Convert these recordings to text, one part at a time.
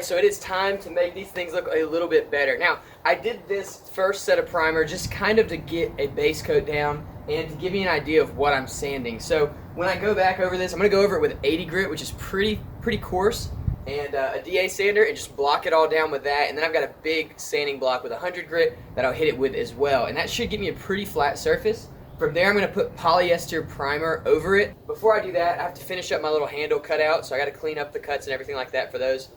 Alright, so it is time to make these things look a little bit better. Now, I did this first set of primer just kind of to get a base coat down and to give you an idea of what I'm sanding. So when I go back over this, I'm going to go over it with 80 grit, which is pretty coarse, and a DA sander, and just block it all down with that. And then I've got a big sanding block with 100 grit that I'll hit it with as well. And that should give me a pretty flat surface. From there, I'm going to put polyester primer over it. Before I do that, I have to finish up my little handle cutout, so I got to clean up the cuts and everything like that for those.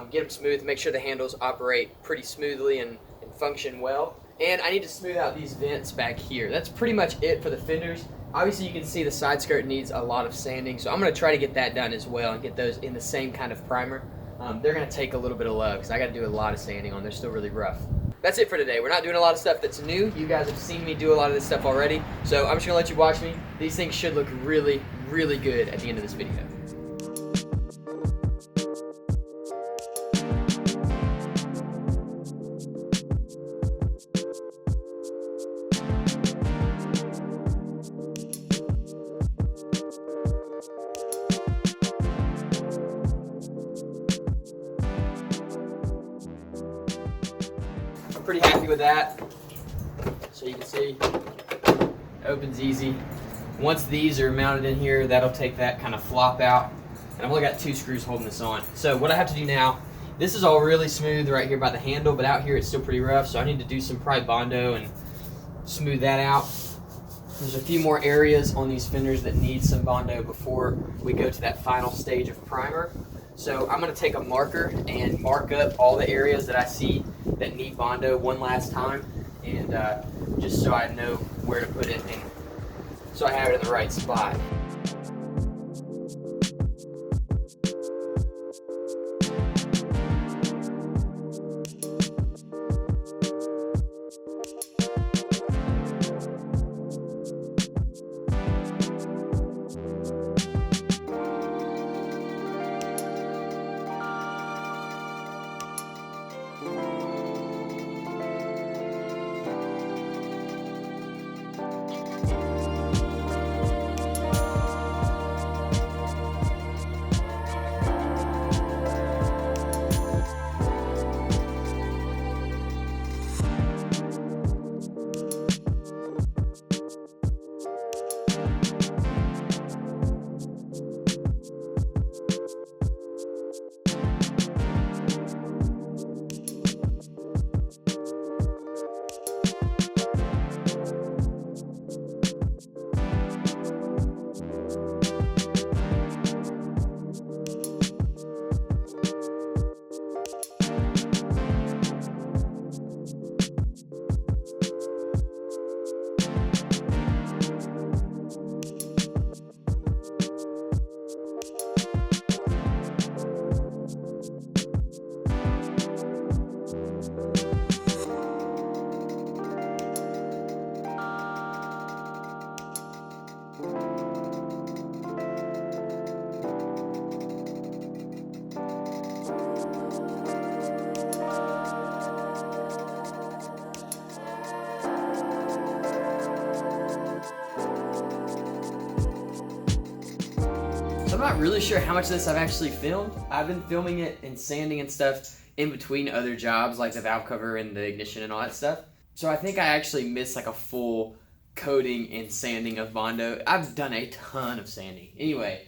Get them smooth, make sure the handles operate pretty smoothly and function well. And I need to smooth out these vents back here. That's pretty much it for the fenders. Obviously you can see the side skirt needs a lot of sanding, so I'm going to try to get that done as well and get those in the same kind of primer. They're going to take a little bit of love because I got to do a lot of sanding on. They're still really rough. That's it for today. We're not doing a lot of stuff that's new. You guys have seen me do a lot of this stuff already, so I'm just going to let you watch me. These things should look really, really good at the end of this video. Pretty happy with that. So you can see it opens easy. Once these are mounted in here, that'll take that kind of flop out, and I've only got 2 screws holding this on. So what I have to do now, this is all really smooth right here by the handle, but out here it's still pretty rough, so I need to do some probably Bondo and smooth that out. There's a few more areas on these fenders that need some Bondo before we go to that final stage of primer. So I'm going to take a marker and mark up all the areas that I see that need Bondo one last time, and just so I know where to put it and so I have it in the right spot. So I'm not really sure how much of this I've actually filmed. I've been filming it and sanding and stuff in between other jobs like the valve cover and the ignition and all that stuff. So I think I actually missed like a full coating and sanding of Bondo. I've done a ton of sanding. Anyway,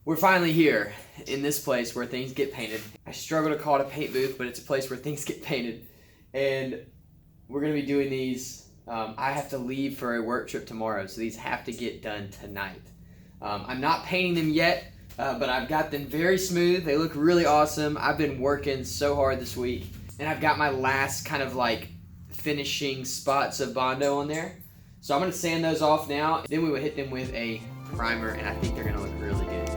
we're finally here in this place where things get painted. I struggle to call it a paint booth, but it's a place where things get painted. And we're gonna be doing these. I have to leave for a work trip tomorrow, so these have to get done tonight. I'm not painting them yet, but I've got them very smooth. They look really awesome. I've been working so hard this week, and I've got my last kind of like finishing spots of Bondo on there. So I'm gonna sand those off now. Then we will hit them with a primer, and I think they're gonna look really good.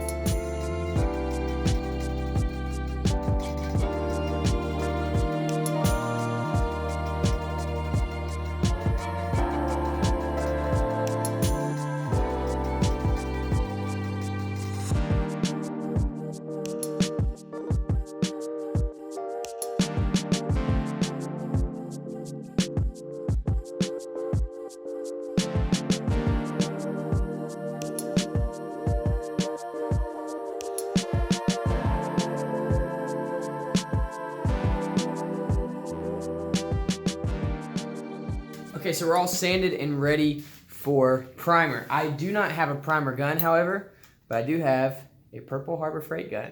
Okay, so we're all sanded and ready for primer. I do not have a primer gun, however, but I do have a purple Harbor Freight gun.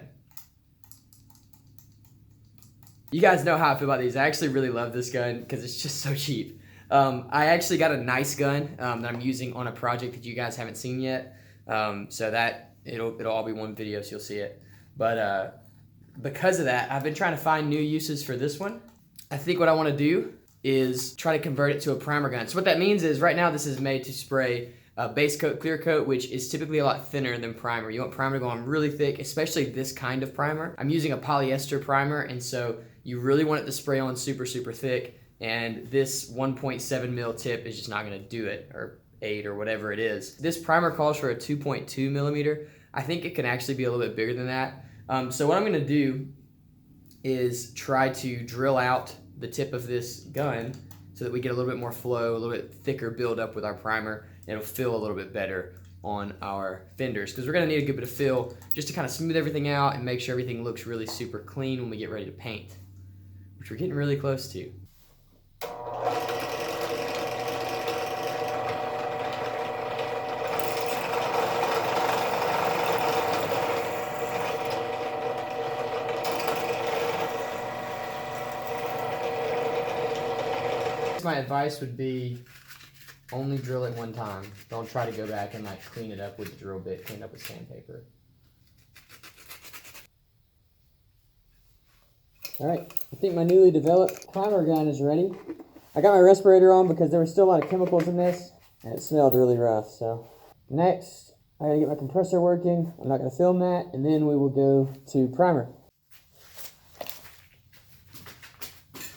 You guys know how I feel about these. I actually really love this gun because it's just so cheap. I actually got a nice gun that I'm using on a project that you guys haven't seen yet. So that it'll all be one video, so you'll see it. But because of that, I've been trying to find new uses for this one. I think what I want to do is try to convert it to a primer gun. So what that means is right now this is made to spray base coat, clear coat, which is typically a lot thinner than primer. You want primer to go on really thick, especially this kind of primer. I'm using a polyester primer, and so you really want it to spray on super, super thick, and this 1.7 mil tip is just not gonna do it, or 8 or whatever it is. This primer calls for a 2.2 millimeter. I think it can actually be a little bit bigger than that. So what I'm gonna do is try to drill out the tip of this gun so that we get a little bit more flow, a little bit thicker buildup with our primer, and it'll feel a little bit better on our fenders, because we're gonna need a good bit of fill just to kind of smooth everything out and make sure everything looks really super clean when we get ready to paint, which we're getting really close to. My advice would be only drill it one time. Don't try to go back and like clean it up with the drill bit, clean it up with sandpaper. All right, I think my newly developed primer gun is ready. I got my respirator on because there was still a lot of chemicals in this and it smelled really rough. So next, I gotta get my compressor working. I'm not gonna film that, and then we will go to primer.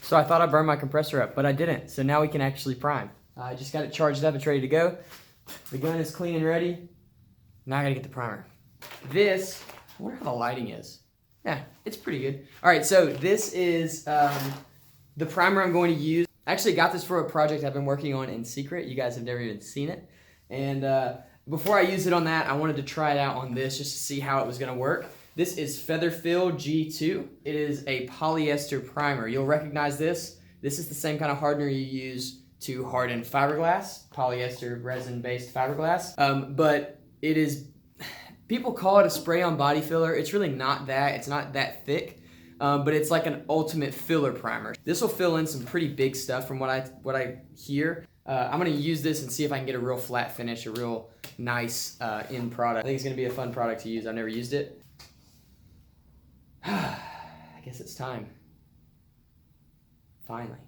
So I thought I burned my compressor up, but I didn't. So now we can actually prime. I just got it charged up, it's ready to go. The gun is clean and ready. Now I gotta get the primer. This, I wonder how the lighting is. Yeah, it's pretty good. All right, so this is the primer I'm going to use. I actually got this for a project I've been working on in secret. You guys have never even seen it. And before I use it on that, I wanted to try it out on this just to see how it was gonna work. This is Featherfill G2. It is a polyester primer. You'll recognize this. This is the same kind of hardener you use to harden fiberglass, polyester resin-based fiberglass. But it is, people call it a spray-on body filler. It's really not that. It's not that thick, but it's like an ultimate filler primer. This will fill in some pretty big stuff from what I hear. I'm gonna use this and see if I can get a real flat finish, a real nice end product. I think it's gonna be a fun product to use. I've never used it. I guess it's time. Finally.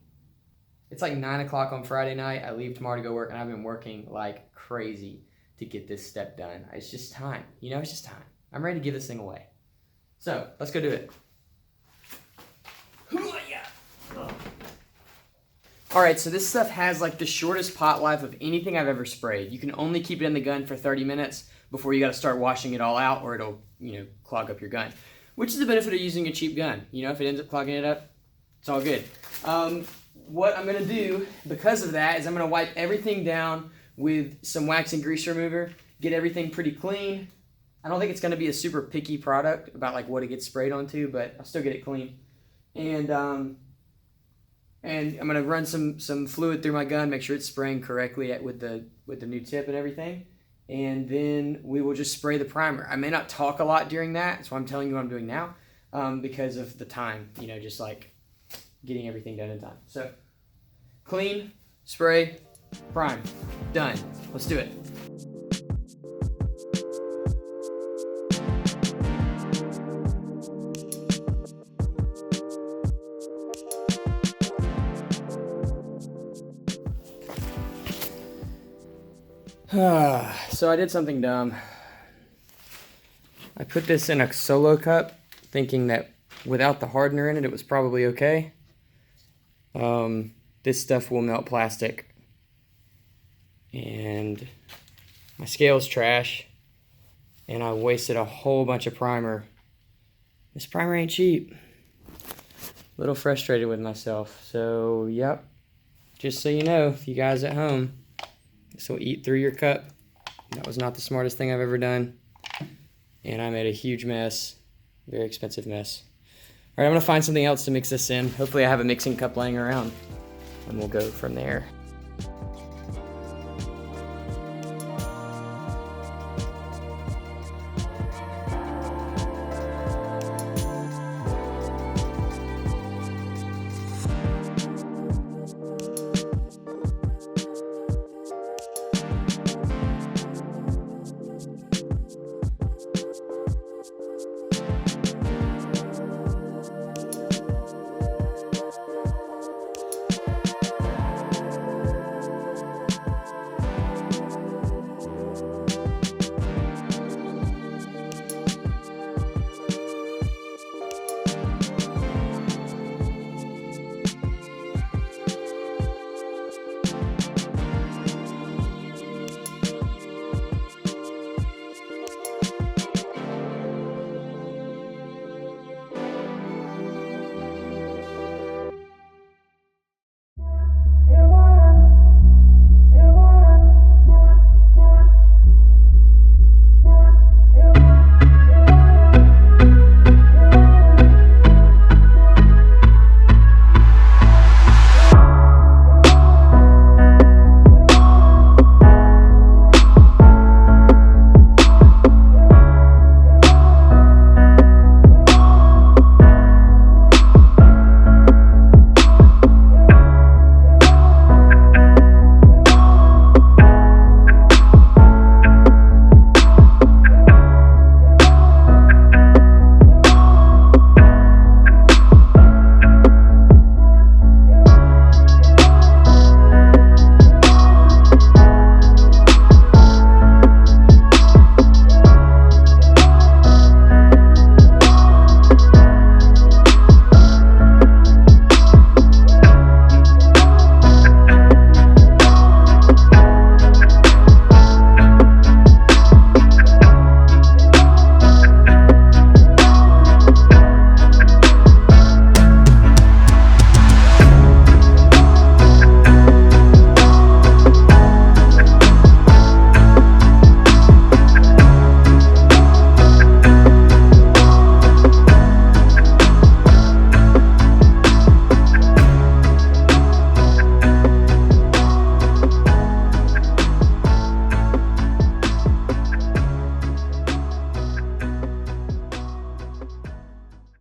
It's like 9 o'clock on Friday night. I leave tomorrow to go work, and I've been working like crazy to get this step done. It's just time. You know, it's just time. I'm ready to give this thing away. So, let's go do it. Alright, so this stuff has like the shortest pot life of anything I've ever sprayed. You can only keep it in the gun for 30 minutes before you gotta start washing it all out, or it'll, you know, clog up your gun. Which is the benefit of using a cheap gun. You know, if it ends up clogging it up, it's all good. What I'm gonna do because of that is I'm gonna wipe everything down with some wax and grease remover, get everything pretty clean. I don't think it's gonna be a super picky product about like what it gets sprayed onto, but I'll still get it clean. And I'm gonna run some fluid through my gun, make sure it's spraying correctly with the new tip and everything. And then we will just spray the primer. I may not talk a lot during that, that's why I'm telling you what I'm doing now, because of the time, you know, just like getting everything done in time. So, clean, spray, prime, done. Let's do it. So I did something dumb. I put this in a solo cup thinking that without the hardener in it, it was probably okay. This stuff will melt plastic. And my scale's trash. And I wasted a whole bunch of primer. This primer ain't cheap. A little frustrated with myself. So, yep. Just so you know, if you guys at home, this will eat through your cup. That was not the smartest thing I've ever done. And I made a huge mess. Very expensive mess. All right, I'm gonna find something else to mix this in. Hopefully I have a mixing cup laying around. And we'll go from there.